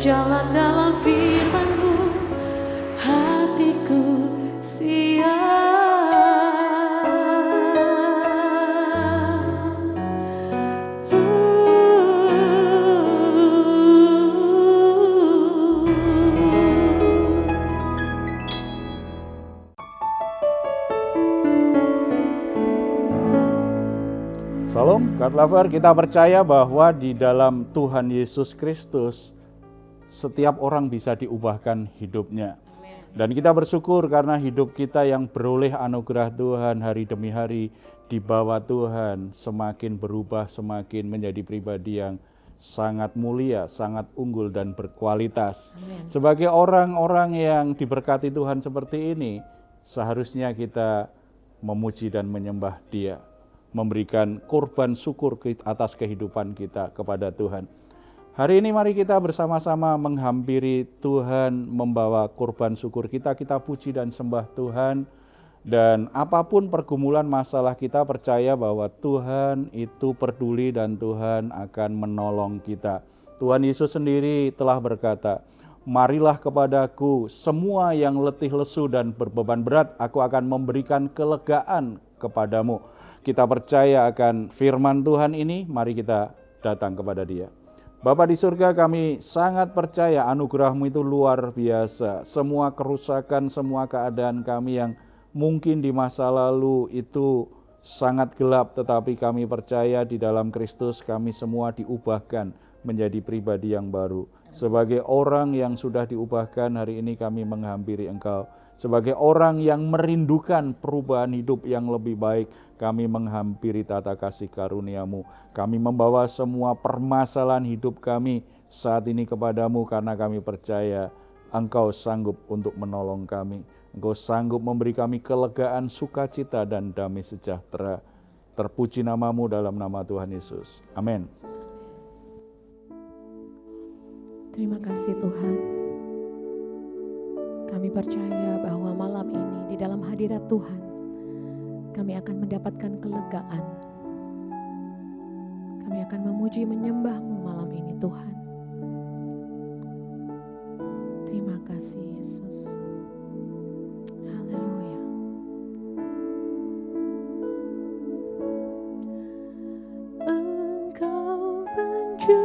berjalan dalam firman-Mu, hatiku siap. Salam, God Lover, kita percaya bahwa di dalam Tuhan Yesus Kristus, setiap orang bisa diubahkan hidupnya. Dan kita bersyukur karena hidup kita yang beroleh anugerah Tuhan hari demi hari di bawah Tuhan, semakin berubah, semakin menjadi pribadi yang sangat mulia, sangat unggul dan berkualitas. Amen. Sebagai orang-orang yang diberkati Tuhan seperti ini, seharusnya kita memuji dan menyembah Dia, memberikan korban syukur atas kehidupan kita kepada Tuhan. Hari ini mari kita bersama-sama menghampiri Tuhan, membawa korban syukur kita puji dan sembah Tuhan. Dan apapun pergumulan masalah kita, percaya bahwa Tuhan itu peduli dan Tuhan akan menolong kita. Tuhan Yesus sendiri telah berkata, "Marilah kepadaku semua yang letih lesu dan berbeban berat, aku akan memberikan kelegaan kepadamu." Kita percaya akan firman Tuhan ini, mari kita datang kepada Dia. Bapa di surga, kami sangat percaya anugerah-Mu itu luar biasa. Semua kerusakan, semua keadaan kami yang mungkin di masa lalu itu sangat gelap, tetapi kami percaya di dalam Kristus kami semua diubahkan menjadi pribadi yang baru. Sebagai orang yang sudah diubahkan, hari ini kami menghampiri Engkau. Sebagai orang yang merindukan perubahan hidup yang lebih baik, kami menghampiri tata kasih karunia-Mu. Kami membawa semua permasalahan hidup kami saat ini kepadamu karena kami percaya Engkau sanggup untuk menolong kami. Engkau sanggup memberi kami kelegaan, sukacita, dan damai sejahtera. Terpuji nama-Mu dalam nama Tuhan Yesus. Amin. Terima kasih Tuhan. Kami percaya bahwa malam ini di dalam hadirat Tuhan, kami akan mendapatkan kelegaan. Kami akan memuji menyembah-Mu malam ini Tuhan. Terima kasih Yesus. Haleluya. Engkau penjuna,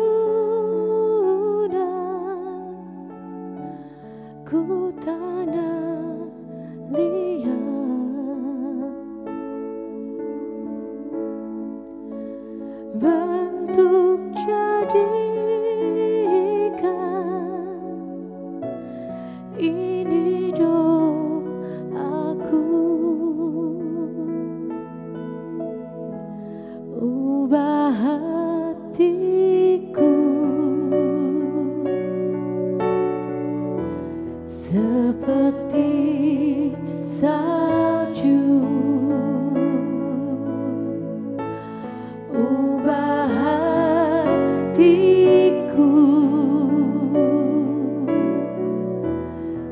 ku tanah liat, bentuk jadikan ini doaku, ubah hatiku seperti salju, ubah hatiku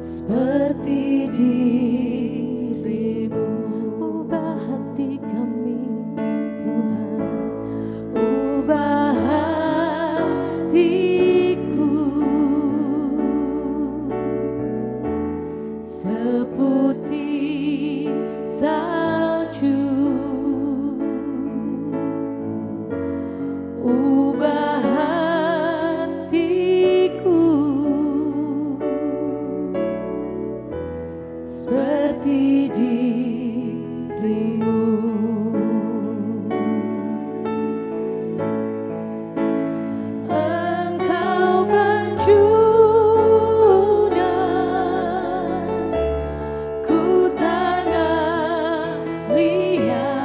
seperti dirimu. Ubah hati kami Tuhan, ubah hatiku seperti salju, ubah hatiku seperti dirimu. Engkau penjuna, ku tanah liat,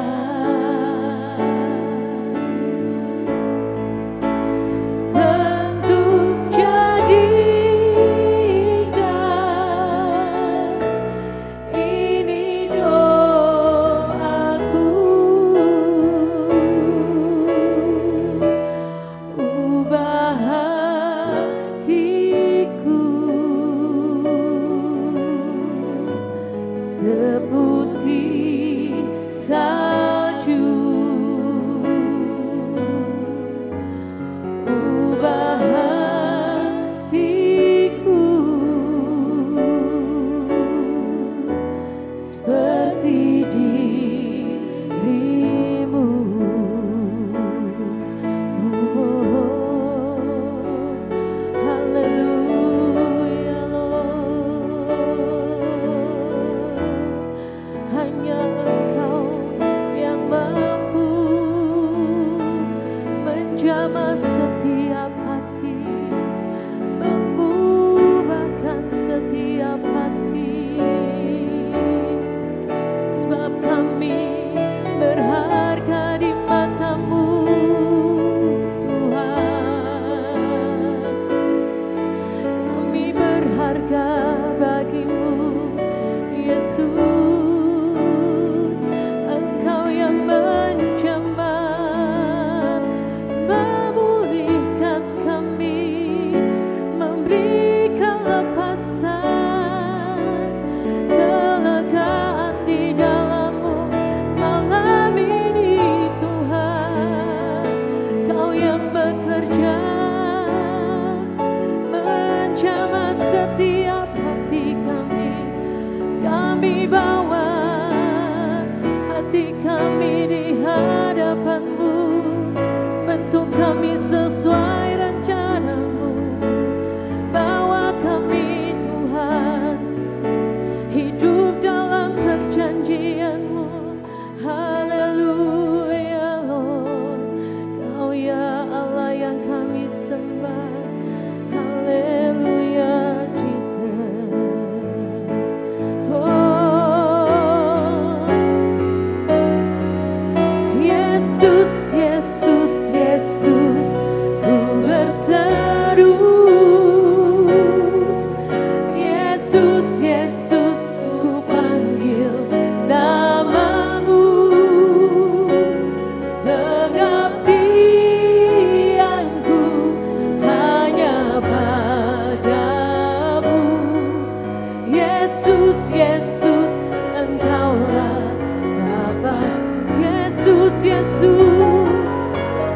menjamah setiap hati, mengubahkan setiap hati. Sebab kami berharga di mata-Mu, Tuhan. Kami berharga bagi-Mu, Yesus. Engkau yang menjamah, memulihkan kami, memberikan lepasan, kelegaan di dalam-Mu malam ini, Tuhan. Kau yang bekerja, menjamah setiap hati kami. Kami bawa hati kami di hadapan-Mu, bentuk kami sesuai rencana-Mu. Bawa kami, Tuhan, hidup dalam perjanjian-Mu. Haleluya, Lord. Kau ya Allah yang kami sembah. Haleluya, Jesus. Oh, Yesus, Yesus, Yesus, ku berseru. Yesus, Yesus, ku panggil nama-Mu. Pengabdianku hanya padamu. Yesus, Yesus, Engkaulah Bapa-Ku. Yesus, Yesus,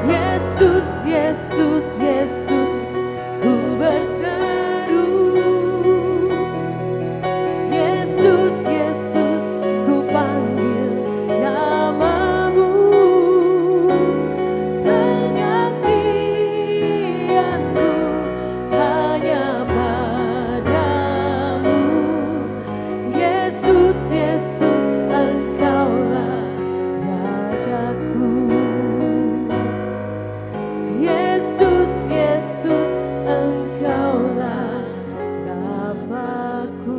Yesus, Yesus, Yesus, ku berseru. Yesus, Yesus, ku panggil nama-Mu. Pengabdianku hanya padamu. Yesus, Yesus, Engkaulah Rajaku. Yesus, Yesus, Engkaulah Bapa-Ku.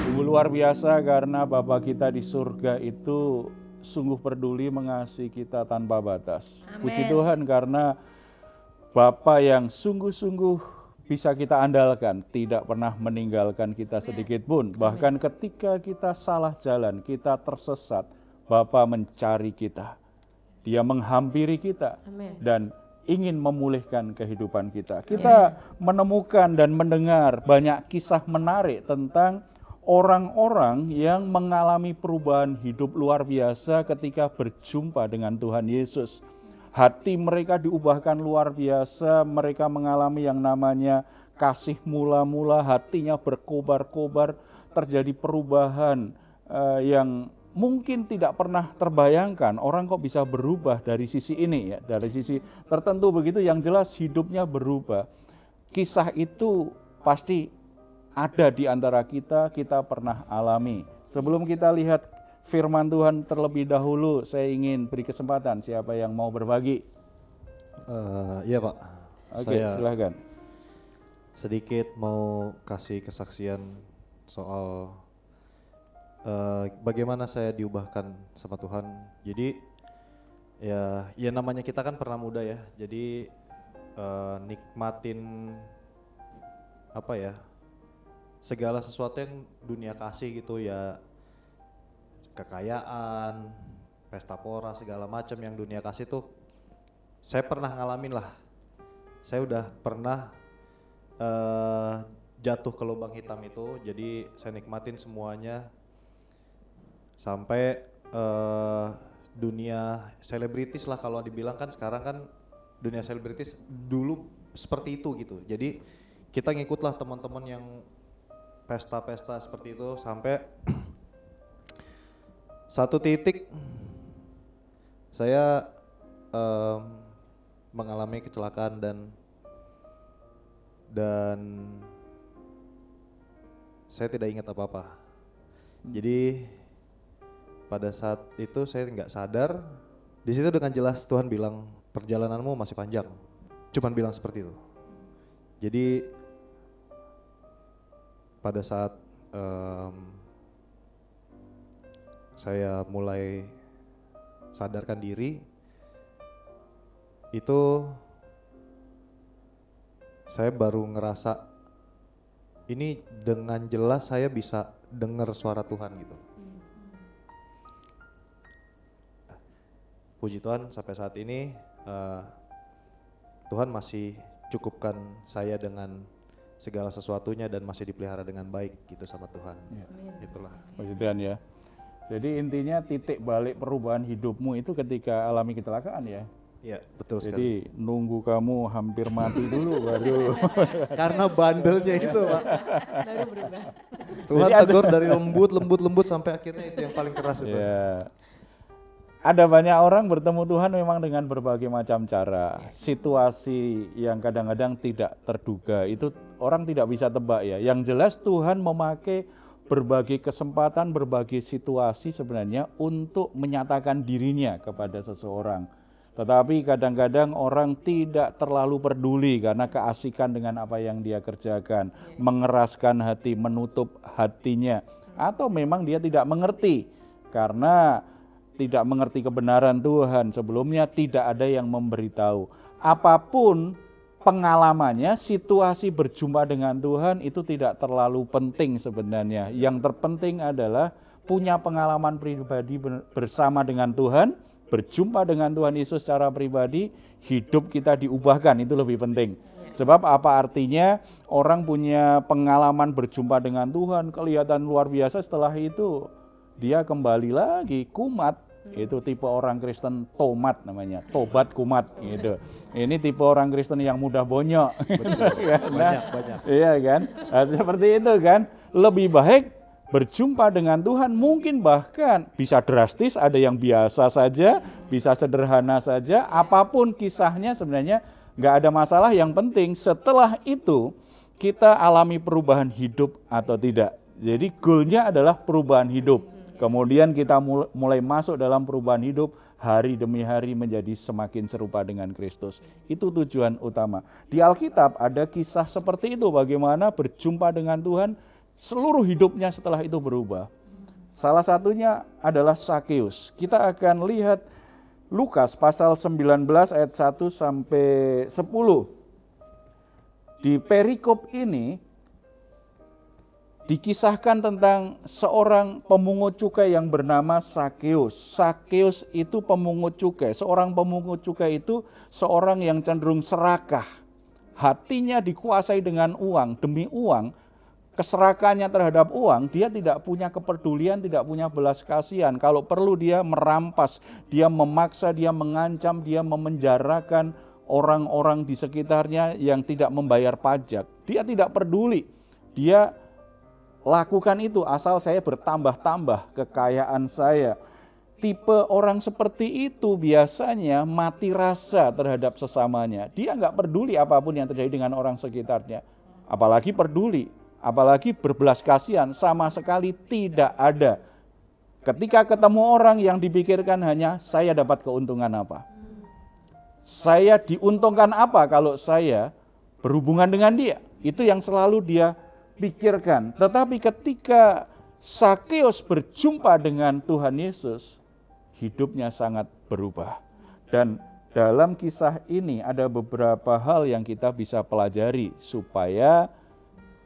Sungguh luar biasa karena Bapa kita di surga itu sungguh peduli mengasihi kita tanpa batas. Puji Tuhan karena Bapa yang sungguh-sungguh bisa kita andalkan, tidak pernah meninggalkan kita sedikit pun. Bahkan ketika kita salah jalan, kita tersesat, Bapa mencari kita. Dia menghampiri kita Amin. dan ingin memulihkan kehidupan kita. Kita menemukan dan mendengar banyak kisah menarik tentang orang-orang yang mengalami perubahan hidup luar biasa ketika berjumpa dengan Tuhan Yesus. Hati mereka diubahkan luar biasa, mereka mengalami yang namanya kasih mula-mula, hatinya berkobar-kobar, terjadi perubahan yang mungkin tidak pernah terbayangkan. Orang kok bisa berubah dari sisi ini ya, dari sisi tertentu begitu, yang jelas hidupnya berubah. Kisah itu pasti ada di antara kita, kita pernah alami. Sebelum kita lihat firman Tuhan terlebih dahulu, saya ingin beri kesempatan siapa yang mau berbagi. Iya Pak. Oke, silahkan. Sedikit mau kasih kesaksian soal bagaimana saya diubahkan sama Tuhan. Jadi ya namanya kita kan pernah muda ya. Jadi nikmatin apa ya, segala sesuatu yang dunia kasih gitu ya, kekayaan, pesta pora, segala macam yang dunia kasih tuh saya pernah ngalamin lah. Saya udah pernah jatuh ke lubang hitam itu, jadi saya nikmatin semuanya sampai dunia selebritis lah kalau dibilang, kan sekarang kan dunia selebritis dulu seperti itu gitu. Jadi kita ngikutlah teman-teman yang pesta-pesta seperti itu sampai satu titik saya mengalami kecelakaan dan saya tidak ingat apa-apa. Jadi pada saat itu saya nggak sadar. Di situ dengan jelas Tuhan bilang perjalananmu masih panjang. Cuman bilang seperti itu. Jadi pada saat saya mulai sadarkan diri, itu saya baru ngerasa ini dengan jelas saya bisa dengar suara Tuhan gitu. Puji Tuhan sampai saat ini Tuhan masih cukupkan saya dengan segala sesuatunya dan masih dipelihara dengan baik gitu sama Tuhan. Ya. Itulah. Puji Tuhan ya. Jadi intinya titik balik perubahan hidupmu itu ketika alami kecelakaan ya. Iya, betul sekali. Jadi nunggu kamu hampir mati dulu baru. Karena bandelnya itu, Pak. Baru berubah. Tuhan Jadi tegur dari lembut sampai akhirnya itu yang paling keras itu. Ya. Ada banyak orang bertemu Tuhan memang dengan berbagai macam cara. Situasi yang kadang-kadang tidak terduga itu orang tidak bisa tebak ya. Yang jelas Tuhan memakai berbagai kesempatan, berbagai situasi sebenarnya untuk menyatakan dirinya kepada seseorang. Tetapi kadang-kadang orang tidak terlalu peduli karena keasikan dengan apa yang dia kerjakan, mengeraskan hati, menutup hatinya, atau memang dia tidak mengerti karena tidak mengerti kebenaran Tuhan. Sebelumnya tidak ada yang memberitahu. Apapun pengalamannya, situasi berjumpa dengan Tuhan itu tidak terlalu penting sebenarnya. Yang terpenting adalah punya pengalaman pribadi bersama dengan Tuhan, berjumpa dengan Tuhan Yesus secara pribadi, hidup kita diubahkan, itu lebih penting. Sebab apa artinya orang punya pengalaman berjumpa dengan Tuhan, kelihatan luar biasa, setelah itu dia kembali lagi kumat. Itu tipe orang Kristen tomat namanya, tobat kumat gitu. Ini tipe orang Kristen yang mudah bonyok. Banyak. Iya kan? Nah, seperti itu kan. Lebih baik berjumpa dengan Tuhan, mungkin bahkan bisa drastis, ada yang biasa saja, bisa sederhana saja, apapun kisahnya sebenarnya nggak ada masalah. Yang penting setelah itu kita alami perubahan hidup atau tidak. Jadi goalnya adalah perubahan hidup. Kemudian kita mulai masuk dalam perubahan hidup, hari demi hari menjadi semakin serupa dengan Kristus. Itu tujuan utama. Di Alkitab ada kisah seperti itu, bagaimana berjumpa dengan Tuhan, seluruh hidupnya setelah itu berubah. Salah satunya adalah Sakeus. Kita akan lihat Lukas pasal 19 ayat 1 sampai 10. Di perikop ini dikisahkan tentang seorang pemungut cukai yang bernama Sakeus. Sakeus itu pemungut cukai. Seorang pemungut cukai itu seorang yang cenderung serakah. Hatinya dikuasai dengan uang, demi uang. Keserakahannya terhadap uang, dia tidak punya kepedulian, tidak punya belas kasihan. Kalau perlu dia merampas, dia memaksa, dia mengancam, dia memenjarakan orang-orang di sekitarnya yang tidak membayar pajak. Dia tidak peduli. Dia lakukan itu asal saya bertambah-tambah kekayaan saya. Tipe orang seperti itu biasanya mati rasa terhadap sesamanya. Dia nggak peduli apapun yang terjadi dengan orang sekitarnya. Apalagi peduli, apalagi berbelas kasihan, sama sekali tidak ada. Ketika ketemu orang yang dipikirkan hanya saya dapat keuntungan apa. Saya diuntungkan apa kalau saya berhubungan dengan dia. Itu yang selalu dia pikirkan. Tetapi ketika Sakeus berjumpa dengan Tuhan Yesus, hidupnya sangat berubah. Dan dalam kisah ini ada beberapa hal yang kita bisa pelajari supaya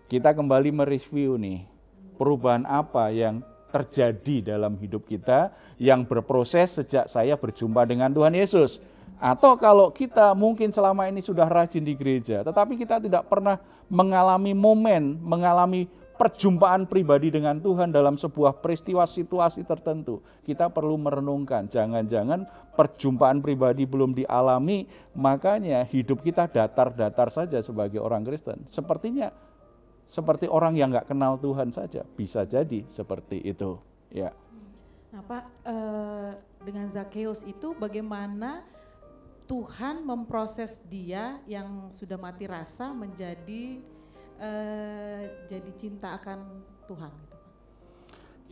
kita kembali mereview nih, perubahan apa yang terjadi dalam hidup kita yang berproses sejak saya berjumpa dengan Tuhan Yesus. Atau kalau kita mungkin selama ini sudah rajin di gereja, tetapi kita tidak pernah mengalami momen, mengalami perjumpaan pribadi dengan Tuhan dalam sebuah peristiwa situasi tertentu. Kita perlu merenungkan, jangan-jangan perjumpaan pribadi belum dialami, makanya hidup kita datar-datar saja sebagai orang Kristen. Sepertinya seperti orang yang nggak kenal Tuhan saja, bisa jadi seperti itu. Ya. Nah Pak, dengan Sakeus itu bagaimana Tuhan memproses dia yang sudah mati rasa menjadi jadi cinta akan Tuhan gitu.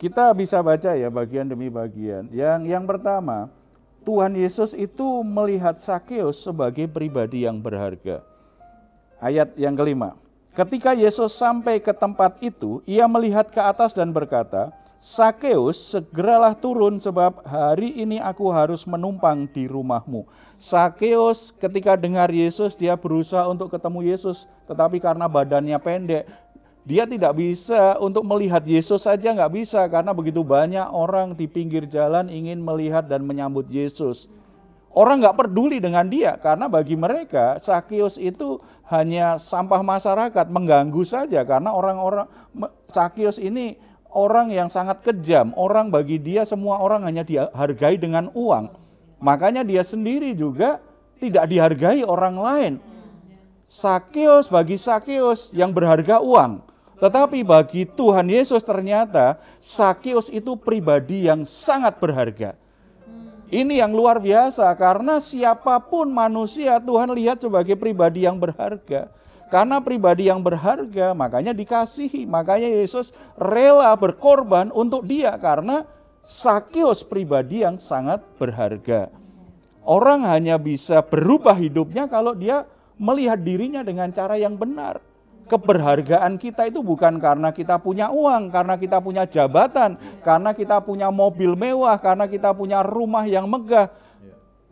Kita bisa baca ya bagian demi bagian. Yang pertama, Tuhan Yesus itu melihat Sakeus sebagai pribadi yang berharga. Ayat yang kelima, ketika Yesus sampai ke tempat itu, ia melihat ke atas dan berkata, Sakeus, segeralah turun sebab hari ini aku harus menumpang di rumahmu. Sakeus ketika dengar Yesus, dia berusaha untuk ketemu Yesus, tetapi karena badannya pendek, dia tidak bisa untuk melihat Yesus saja, nggak bisa, karena begitu banyak orang di pinggir jalan ingin melihat dan menyambut Yesus. Orang nggak peduli dengan dia, karena bagi mereka Sakeus itu hanya sampah masyarakat, mengganggu saja, karena orang-orang Sakeus ini orang yang sangat kejam, orang bagi dia semua orang hanya dihargai dengan uang. Makanya dia sendiri juga tidak dihargai orang lain. Sakeus, bagi Sakeus yang berharga uang. Tetapi bagi Tuhan Yesus ternyata Sakeus itu pribadi yang sangat berharga. Ini yang luar biasa, karena siapapun manusia Tuhan lihat sebagai pribadi yang berharga. Karena pribadi yang berharga makanya dikasihi, makanya Yesus rela berkorban untuk dia, karena Sakeus pribadi yang sangat berharga. Orang hanya bisa berubah hidupnya kalau dia melihat dirinya dengan cara yang benar. Keberhargaan kita itu bukan karena kita punya uang, karena kita punya jabatan, karena kita punya mobil mewah, karena kita punya rumah yang megah.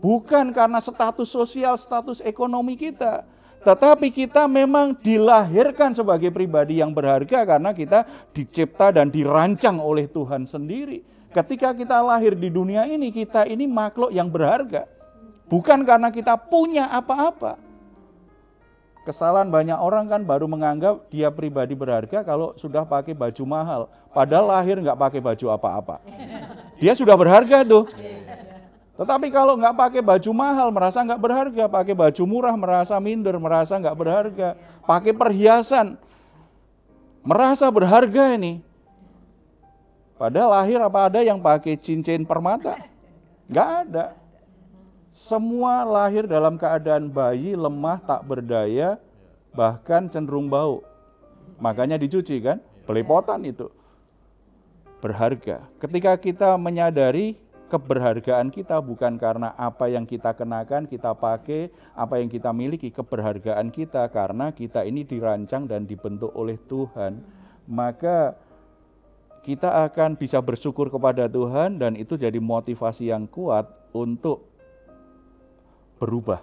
Bukan karena status sosial, status ekonomi kita. Tetapi kita memang dilahirkan sebagai pribadi yang berharga karena kita dicipta dan dirancang oleh Tuhan sendiri. Ketika kita lahir di dunia ini, kita ini makhluk yang berharga. Bukan karena kita punya apa-apa. Kesalahan banyak orang kan baru menganggap dia pribadi berharga kalau sudah pakai baju mahal. Padahal lahir nggak pakai baju apa-apa. Dia sudah berharga tuh. Tetapi kalau nggak pakai baju mahal merasa nggak berharga. Pakai baju murah merasa minder, merasa nggak berharga. Pakai perhiasan merasa berharga ini. Padahal lahir apa ada yang pakai cincin permata? Nggak ada. Semua lahir dalam keadaan bayi, lemah, tak berdaya, bahkan cenderung bau. Makanya dicuci kan, belepotan itu. Berharga. Ketika kita menyadari keberhargaan kita bukan karena apa yang kita kenakan, kita pakai, apa yang kita miliki, keberhargaan kita karena kita ini dirancang dan dibentuk oleh Tuhan, maka kita akan bisa bersyukur kepada Tuhan dan itu jadi motivasi yang kuat untuk berubah,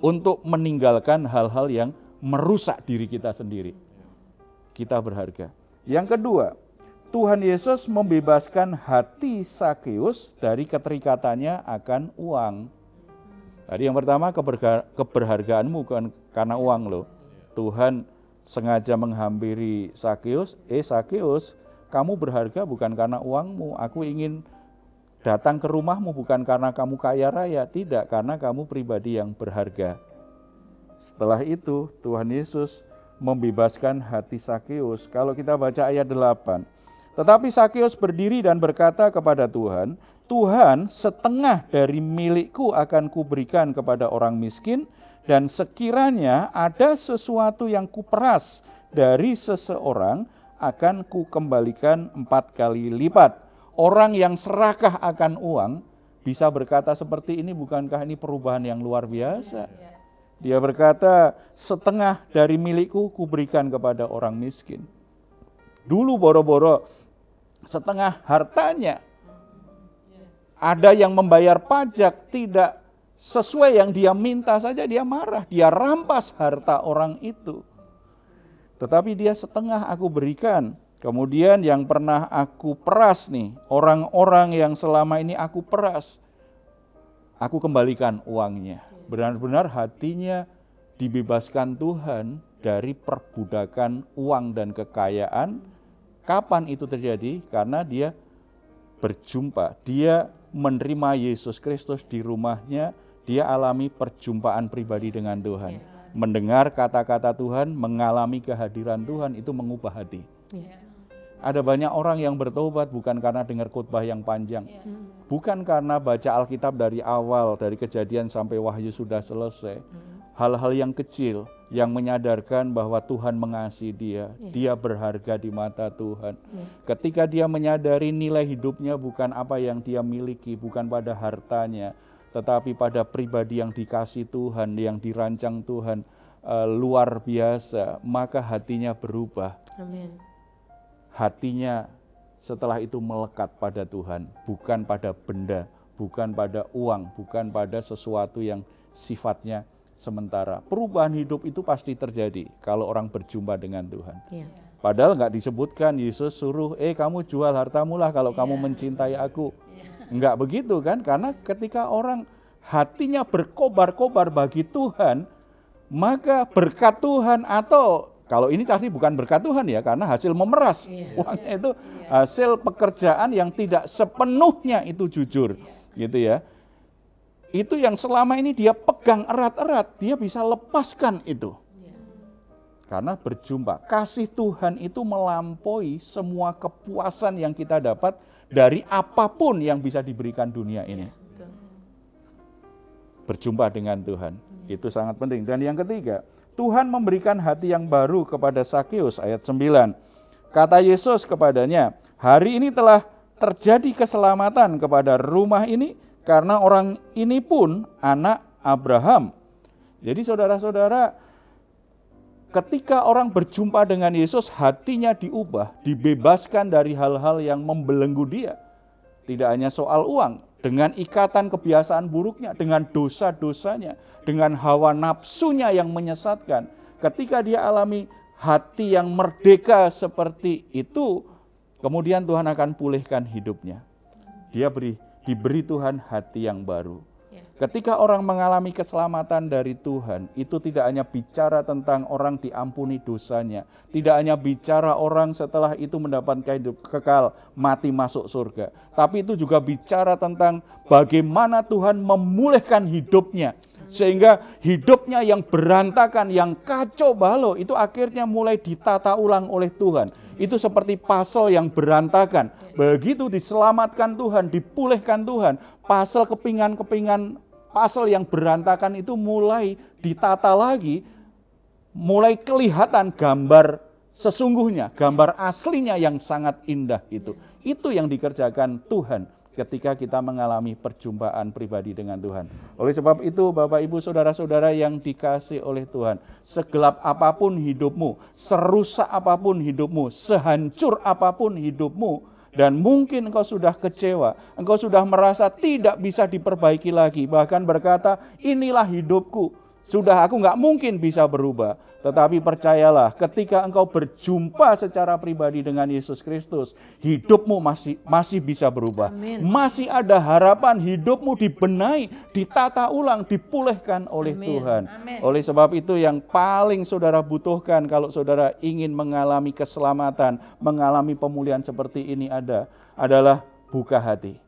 untuk meninggalkan hal-hal yang merusak diri kita sendiri. Kita berharga. Yang kedua, Tuhan Yesus membebaskan hati Sakeus dari keterikatannya akan uang. Tadi yang pertama, keberhargaanmu bukan karena uang loh. Tuhan sengaja menghampiri Sakeus, Sakeus, kamu berharga bukan karena uangmu, aku ingin datang ke rumahmu bukan karena kamu kaya raya, tidak, karena kamu pribadi yang berharga. Setelah itu Tuhan Yesus membebaskan hati Sakeus. Kalau kita baca ayat 8. Tetapi Sakeus berdiri dan berkata kepada Tuhan, Tuhan, setengah dari milikku akan kuberikan kepada orang miskin, dan sekiranya ada sesuatu yang kuperas dari seseorang, akan kukembalikan 4 kali lipat. Orang yang serakah akan uang bisa berkata seperti ini, bukankah ini perubahan yang luar biasa? Dia berkata, setengah dari milikku kuberikan kepada orang miskin. Dulu boro-boro setengah hartanya. Ada yang membayar pajak tidak sesuai yang dia minta saja dia marah, dia rampas harta orang itu. Tetapi dia setengah aku berikan. Kemudian yang pernah aku peras nih, orang-orang yang selama ini aku peras, aku kembalikan uangnya. Benar-benar hatinya dibebaskan Tuhan dari perbudakan uang dan kekayaan. Kapan itu terjadi? Karena dia berjumpa, dia menerima Yesus Kristus di rumahnya, dia alami perjumpaan pribadi dengan Tuhan. Mendengar kata-kata Tuhan, mengalami kehadiran Tuhan, itu mengubah hati. Ada banyak orang yang bertobat bukan karena dengar khotbah yang panjang, bukan karena baca Alkitab dari awal, dari Kejadian sampai Wahyu sudah selesai. hal-hal yang kecil yang menyadarkan bahwa Tuhan mengasihi dia, dia berharga di mata Tuhan. Ketika dia menyadari nilai hidupnya bukan apa yang dia miliki, bukan pada hartanya, tetapi pada pribadi yang dikasih Tuhan, yang dirancang Tuhan luar biasa, maka hatinya berubah. Amin. Hatinya setelah itu melekat pada Tuhan, bukan pada benda, bukan pada uang, bukan pada sesuatu yang sifatnya sementara. Perubahan hidup itu pasti terjadi kalau orang berjumpa dengan Tuhan. Ya. Padahal nggak disebutkan Yesus suruh, kamu jual hartamu lah kalau kamu mencintai aku. Enggak begitu kan? Karena ketika orang hatinya berkobar-kobar bagi Tuhan, maka berkat Tuhan, atau kalau ini tadi bukan berkat Tuhan ya, karena hasil memeras. Uangnya itu hasil pekerjaan yang tidak sepenuhnya itu jujur. Gitu ya. Itu yang selama ini dia pegang erat-erat, dia bisa lepaskan itu. Karena berjumpa, kasih Tuhan itu melampaui semua kepuasan yang kita dapat dari apapun yang bisa diberikan dunia ini. Berjumpa dengan Tuhan, itu sangat penting. Dan yang ketiga, Tuhan memberikan hati yang baru kepada Zakheus, ayat 9. Kata Yesus kepadanya, hari ini telah terjadi keselamatan kepada rumah ini, karena orang ini pun anak Abraham. Jadi saudara-saudara, ketika orang berjumpa dengan Yesus, hatinya diubah, dibebaskan dari hal-hal yang membelenggu dia. Tidak hanya soal uang, dengan ikatan kebiasaan buruknya, dengan dosa-dosanya, dengan hawa nafsunya yang menyesatkan. Ketika dia alami hati yang merdeka seperti itu, kemudian Tuhan akan pulihkan hidupnya. Dia diberi Tuhan hati yang baru. Ketika orang mengalami keselamatan dari Tuhan, itu tidak hanya bicara tentang orang diampuni dosanya, tidak hanya bicara orang setelah itu mendapatkan hidup kekal, mati masuk surga, tapi itu juga bicara tentang bagaimana Tuhan memulihkan hidupnya, sehingga hidupnya yang berantakan, yang kacau balau, itu akhirnya mulai ditata ulang oleh Tuhan. Itu seperti puzzle yang berantakan. Begitu diselamatkan Tuhan, dipulihkan Tuhan, puzzle kepingan-kepingan puzzle yang berantakan itu mulai ditata lagi, mulai kelihatan gambar sesungguhnya, gambar aslinya yang sangat indah itu. Itu yang dikerjakan Tuhan ketika kita mengalami perjumpaan pribadi dengan Tuhan. Oleh sebab itu, Bapak, Ibu, Saudara-saudara yang dikasihi oleh Tuhan, segelap apapun hidupmu, serusak apapun hidupmu, sehancur apapun hidupmu, dan mungkin engkau sudah kecewa, engkau sudah merasa tidak bisa diperbaiki lagi, bahkan berkata, inilah hidupku, sudah aku nggak mungkin bisa berubah. Tetapi percayalah, ketika engkau berjumpa secara pribadi dengan Yesus Kristus, hidupmu masih bisa berubah. Amin. Masih ada harapan, hidupmu dibenahi, ditata ulang, dipulihkan oleh Amin. Tuhan. Amin. Oleh sebab itu yang paling saudara butuhkan kalau saudara ingin mengalami keselamatan, mengalami pemulihan seperti ini adalah buka hati.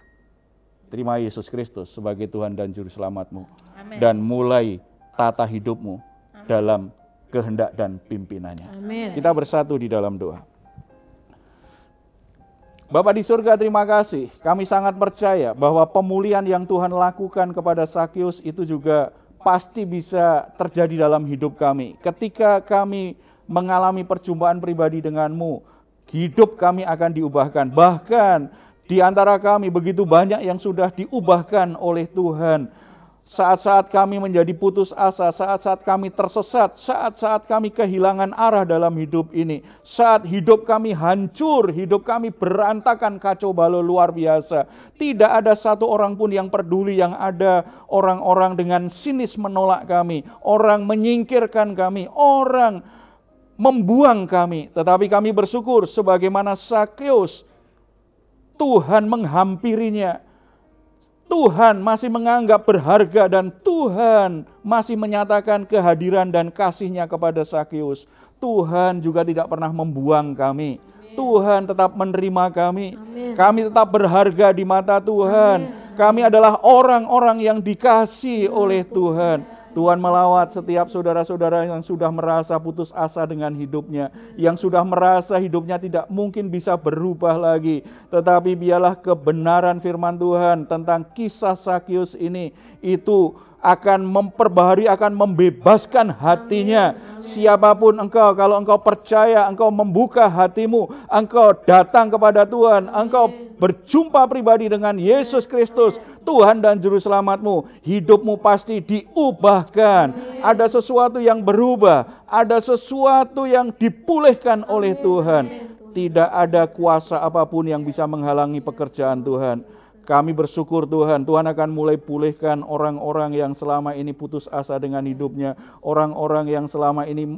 Terima Yesus Kristus sebagai Tuhan dan Juru Selamatmu. Amin. Dan mulai tata hidupmu dalam kehendak dan pimpinannya. Amin. Kita bersatu di dalam doa. Bapa di surga, terima kasih. Kami sangat percaya bahwa pemulihan yang Tuhan lakukan kepada Zakheus itu juga pasti bisa terjadi dalam hidup kami. Ketika kami mengalami perjumpaan pribadi denganmu, hidup kami akan diubahkan. Bahkan di antara kami begitu banyak yang sudah diubahkan oleh Tuhan. Saat-saat kami menjadi putus asa, saat-saat kami tersesat, saat-saat kami kehilangan arah dalam hidup ini, saat hidup kami hancur, hidup kami berantakan, kacau balau luar biasa. Tidak ada satu orang pun yang peduli, yang ada orang-orang dengan sinis menolak kami, orang menyingkirkan kami, orang membuang kami. Tetapi kami bersyukur sebagaimana Zakheus, Tuhan menghampirinya. Tuhan masih menganggap berharga dan Tuhan masih menyatakan kehadiran dan kasih-Nya kepada Zakheus. Tuhan juga tidak pernah membuang kami. Tuhan tetap menerima kami. Kami tetap berharga di mata Tuhan. Kami adalah orang-orang yang dikasihi oleh Tuhan. Tuhan melawat setiap saudara-saudara yang sudah merasa putus asa dengan hidupnya, yang sudah merasa hidupnya tidak mungkin bisa berubah lagi. Tetapi biarlah kebenaran firman Tuhan tentang kisah Zakheus ini itu akan memperbaharui, akan membebaskan hatinya. Siapapun engkau, kalau engkau percaya, engkau membuka hatimu, engkau datang kepada Tuhan, engkau berjumpa pribadi dengan Yesus Kristus, Tuhan dan Juru Selamatmu, hidupmu pasti diubahkan. Ada sesuatu yang berubah, ada sesuatu yang dipulihkan oleh Tuhan. Tidak ada kuasa apapun yang bisa menghalangi pekerjaan Tuhan. Kami bersyukur Tuhan, Tuhan akan mulai pulihkan orang-orang yang selama ini putus asa dengan hidupnya. Orang-orang yang selama ini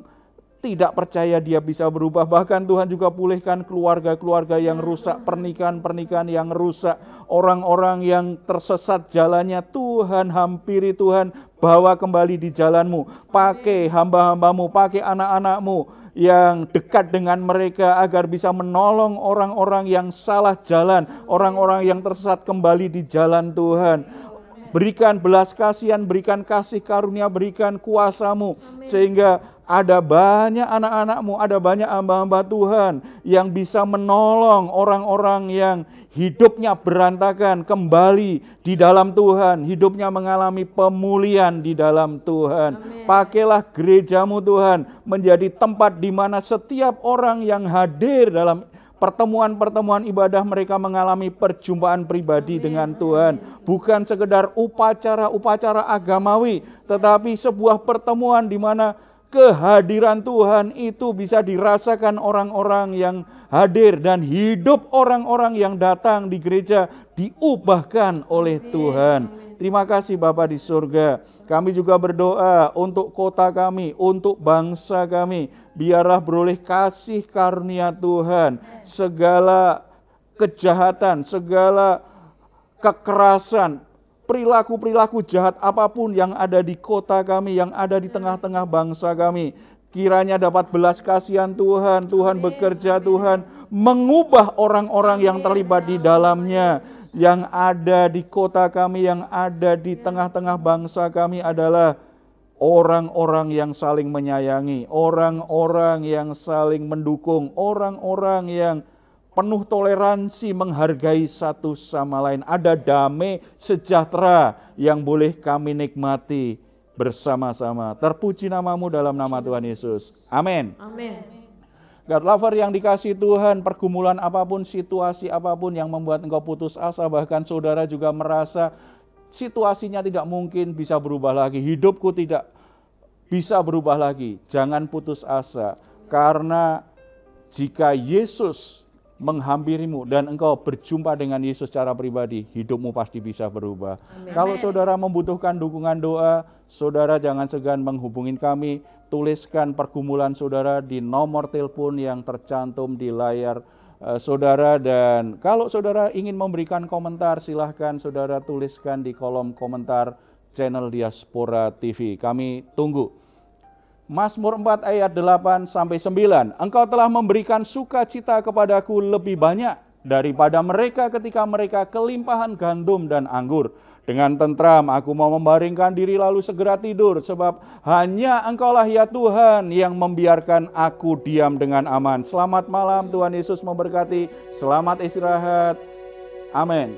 tidak percaya dia bisa berubah. Bahkan Tuhan juga pulihkan keluarga-keluarga yang rusak, pernikahan-pernikahan yang rusak. Orang-orang yang tersesat jalannya, Tuhan hampiri, Tuhan bawa kembali di jalanmu. Pakai hamba-hambamu, pakai anak-anakmu yang dekat dengan mereka agar bisa menolong orang-orang yang salah jalan, orang-orang yang tersesat kembali di jalan Tuhan. Berikan belas kasihan, berikan kasih karunia, berikan kuasa-Mu, sehingga ada banyak anak-anak-Mu, ada banyak hamba-hamba Tuhan yang bisa menolong orang-orang yang hidupnya berantakan kembali di dalam Tuhan, hidupnya mengalami pemulihan di dalam Tuhan. Amin. Pakailah gereja-Mu Tuhan menjadi tempat di mana setiap orang yang hadir dalam pertemuan-pertemuan ibadah mereka mengalami perjumpaan pribadi dengan Tuhan. Bukan sekedar upacara-upacara agamawi, tetapi sebuah pertemuan di mana kehadiran Tuhan itu bisa dirasakan orang-orang yang hadir, dan hidup orang-orang yang datang di gereja diubahkan oleh Tuhan. Terima kasih Bapa di surga. Kami juga berdoa untuk kota kami, untuk bangsa kami. Biarlah beroleh kasih karunia Tuhan. Segala kejahatan, segala kekerasan, perilaku-perilaku jahat apapun yang ada di kota kami, yang ada di tengah-tengah bangsa kami, kiranya dapat belas kasihan Tuhan. Tuhan bekerja, Tuhan mengubah orang-orang yang terlibat di dalamnya. Yang ada di kota kami, yang ada di tengah-tengah bangsa kami adalah orang-orang yang saling menyayangi, orang-orang yang saling mendukung, orang-orang yang penuh toleransi, menghargai satu sama lain. Ada damai sejahtera yang boleh kami nikmati bersama-sama. Terpuji nama-Mu dalam nama Tuhan Yesus. Amin. Amin. God lover yang dikasihi Tuhan, pergumulan apapun, situasi apapun yang membuat engkau putus asa, bahkan saudara juga merasa situasinya tidak mungkin bisa berubah lagi, hidupku tidak bisa berubah lagi. Jangan putus asa, karena jika Yesus menghampirimu dan engkau berjumpa dengan Yesus secara pribadi, hidupmu pasti bisa berubah. Amen. Kalau saudara membutuhkan dukungan doa, saudara jangan segan menghubungi kami. Tuliskan pergumulan saudara di nomor telepon yang tercantum di layar saudara. Dan kalau saudara ingin memberikan komentar, silahkan saudara tuliskan di kolom komentar channel Diaspora TV. Kami tunggu. Mazmur 4 ayat 8-9. Engkau telah memberikan sukacita kepadaku lebih banyak daripada mereka ketika mereka kelimpahan gandum dan anggur. Dengan tentram aku mau membaringkan diri lalu segera tidur, sebab hanya Engkaulah ya Tuhan yang membiarkan aku diam dengan aman. Selamat malam, Tuhan Yesus memberkati. Selamat istirahat. Amin.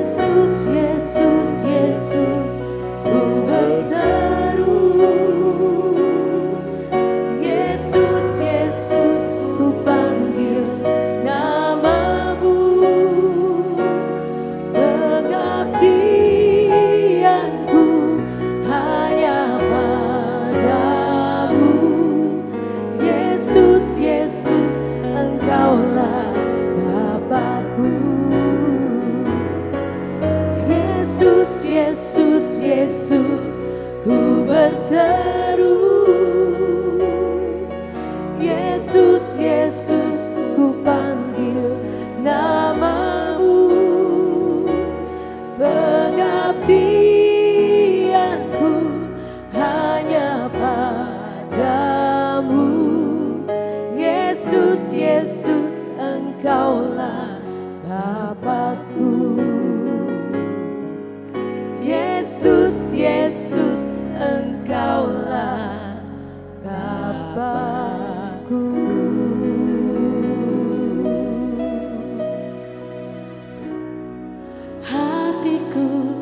Yesus, Yesus, Yesus, ku berseru. Yesus, Yesus, ku panggil nama-Mu. Pengabdianku hanya padamu. Yesus, Yesus, Engkaulah Bapa-Ku. Yesus, Yesus, Yesus, ku berseru. Yesus, Yesus, ku panggil nama-Mu. Pengabdianku hanya padamu. Yesus, Yesus, Engkaulah Bapa-Ku. Yesus, Yesus, Engkaulah Bapa-Ku. kekasihku.